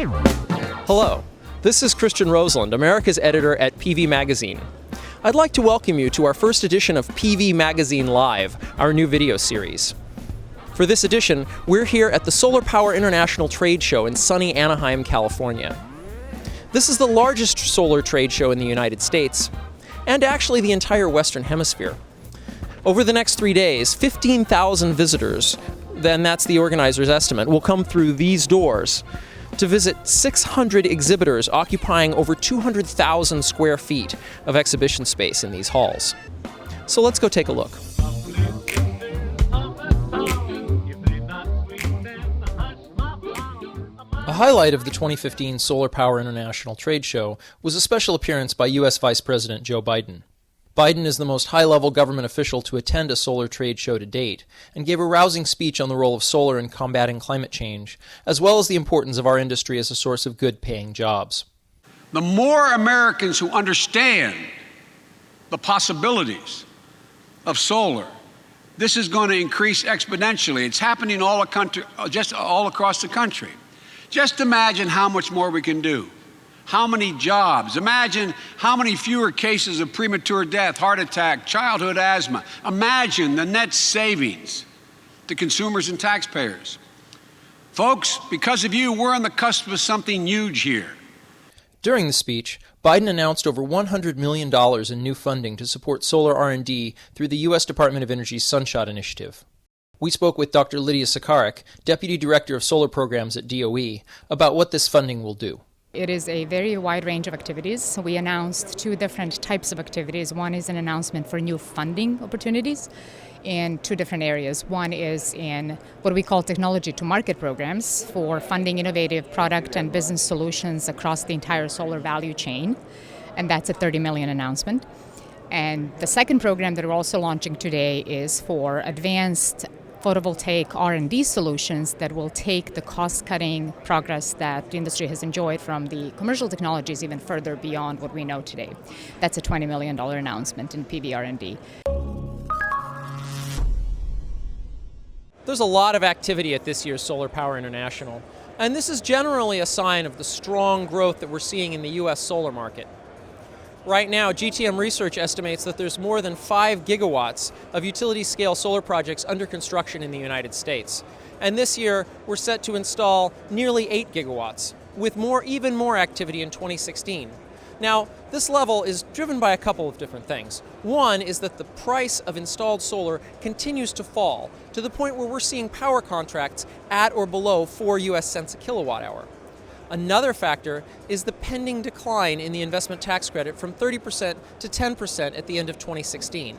Hello, this is Christian Roseland, America's editor at PV Magazine. I'd like to welcome you to our first edition of PV Magazine Live, our new video series. For this edition, we're here at the Solar Power International Trade Show in sunny Anaheim, California. This is the largest solar trade show in the United States, and actually the entire Western Hemisphere. Over the next 3 days, 15,000 visitors, then that's the organizer's estimate, will come through these doors to visit 600 exhibitors occupying over 200,000 square feet of exhibition space in these halls. So let's go take a look. A highlight of the 2015 Solar Power International Trade Show was a special appearance by U.S. Vice President Joe Biden. Biden is the most high-level government official to attend a solar trade show to date, and gave a rousing speech on the role of solar in combating climate change, as well as the importance of our industry as a source of good-paying jobs. The more Americans who understand the possibilities of solar, this is going to increase exponentially. It's happening all across the country. Just imagine how much more we can do. How many jobs? Imagine how many fewer cases of premature death, heart attack, childhood asthma. Imagine the net savings to consumers and taxpayers. Folks, because of you, we're on the cusp of something huge here. During the speech, Biden announced over $100 million in new funding to support solar R&D through the U.S. Department of Energy's Sunshot Initiative. We spoke with Dr. Lydia Sakarik, Deputy Director of Solar Programs at DOE, about what this funding will do. It is a very wide range of activities. We announced two different types of activities. One is an announcement for new funding opportunities in two different areas. One is in what we call technology to market programs for funding innovative product and business solutions across the entire solar value chain, and that's a $30 million announcement. And the second program that we're also launching today is for advanced photovoltaic R&D solutions that will take the cost-cutting progress that the industry has enjoyed from the commercial technologies even further beyond what we know today. That's a $20 million announcement in PV R&D. There's a lot of activity at this year's Solar Power International, and this is generally a sign of the strong growth that we're seeing in the U.S. solar market. Right now, GTM Research estimates that there's more than 5 gigawatts of utility-scale solar projects under construction in the United States. And this year, we're set to install nearly 8 gigawatts, with even more activity in 2016. Now, this level is driven by a couple of different things. One is that the price of installed solar continues to fall, to the point where we're seeing power contracts at or below 4 US cents a kilowatt hour. Another factor is the pending decline in the investment tax credit from 30% to 10% at the end of 2016.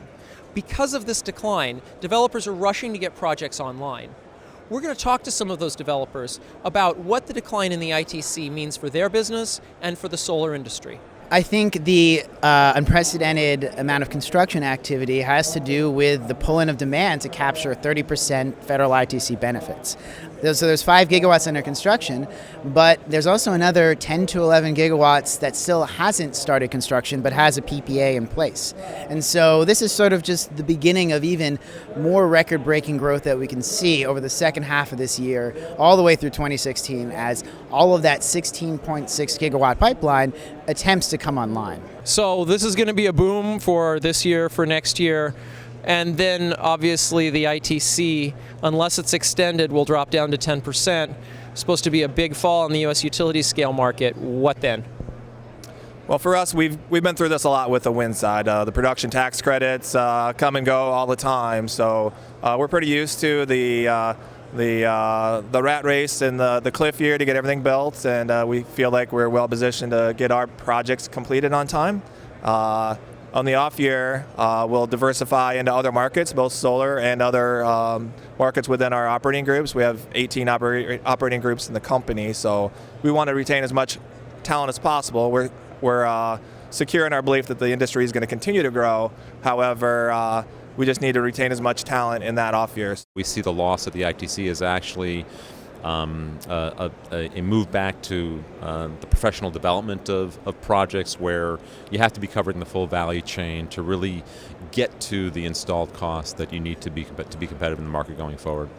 Because of this decline, developers are rushing to get projects online. We're going to talk to some of those developers about what the decline in the ITC means for their business and for the solar industry. I think the unprecedented amount of construction activity has to do with the pull-in of demand to capture 30% federal ITC benefits. So there's 5 gigawatts under construction, but there's also another 10 to 11 gigawatts that still hasn't started construction but has a PPA in place. And so this is sort of just the beginning of even more record-breaking growth that we can see over the second half of this year, all the way through 2016, as all of that 16.6 gigawatt pipeline attempts to come online. So this is going to be a boom for this year, for next year, and then obviously the ITC, unless it's extended, will drop down to 10%. Supposed to be a big fall in the U.S. utility scale market. What then? Well, for us, we've been through this a lot with the wind side. The production tax credits come and go all the time, so we're pretty used to the rat race and the cliff year to get everything built, and we feel like we're well positioned to get our projects completed on time. On the off year, we'll diversify into other markets, both solar and other markets within our operating groups. We have 18 operating groups in the company, so we want to retain as much talent as possible. We're secure in our belief that the industry is going to continue to grow. However, we just need to retain as much talent in that off year. We see the loss of the ITC as actually a move back to the professional development of projects where you have to be covered in the full value chain to really get to the installed cost that you need to be competitive in the market going forward.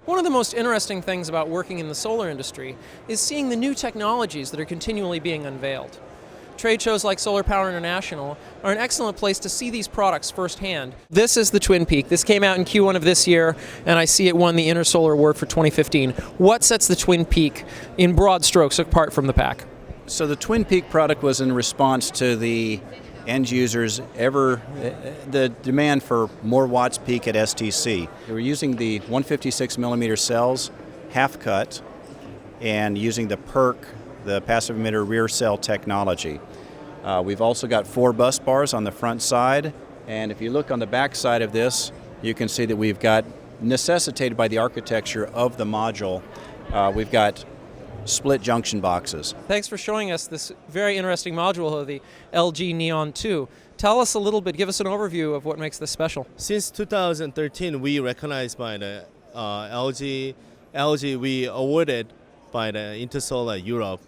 One of the most interesting things about working in the solar industry is seeing the new technologies that are continually being unveiled. Trade shows like Solar Power International are an excellent place to see these products firsthand. This is the Twin Peak. This came out in Q1 of this year, and I see it won the Intersolar Award for 2015. What sets the Twin Peak, in broad strokes, apart from the pack? So the Twin Peak product was in response to the end users the demand for more watts peak at STC. They were using the 156 millimeter cells, half cut, and using the PERC, the passive emitter rear cell technology. We've also got 4 bus bars on the front side, and if you look on the back side of this, you can see that we've got, necessitated by the architecture of the module, we've got split junction boxes. Thanks for showing us this very interesting module of the LG Neon 2. Tell us a little bit, give us an overview of what makes this special. Since 2013, we recognized by the LG, we awarded by the Intersolar Europe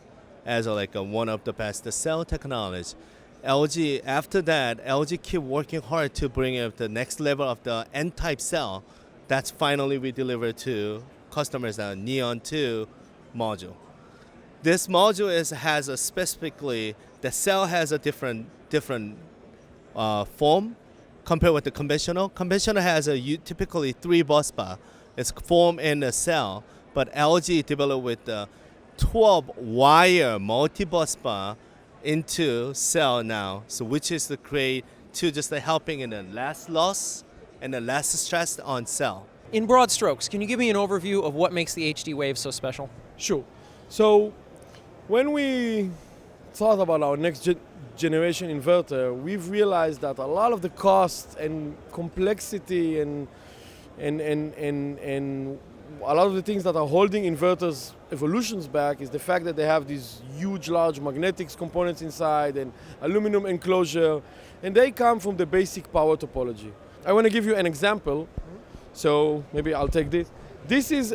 as one of the best cell technology. LG, after that, LG keep working hard to bring up the next level of the N-type cell. That's finally we delivered to customers a Neon 2 module. This module has a specifically, the cell has a different form compared with the conventional. Conventional has typically 3 bus bar. It's form in a cell, but LG developed with the 12-wire multi-bus bar into cell now, so which is the great to just helping in the less loss and the less stress on cell. In broad strokes, can you give me an overview of what makes the HD Wave so special? Sure. So when we thought about our next generation inverter, we've realized that a lot of the cost and complexity and a lot of the things that are holding inverters evolutions back is the fact that they have these huge, large magnetics components inside and aluminum enclosure, and they come from the basic power topology. I want to give you an example. So maybe I'll take this. This is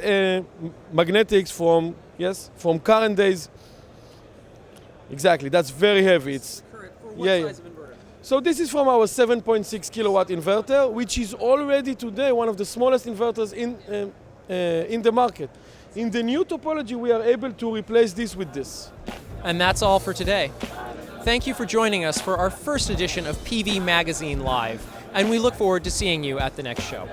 magnetics from current days. Exactly, that's very heavy. It's current for what size of inverter? So this is from our 7.6 kilowatt inverter, which is already today one of the smallest inverters in the market. In the new topology, we are able to replace this with this. And that's all for today. Thank you for joining us for our first edition of PV Magazine Live, and we look forward to seeing you at the next show.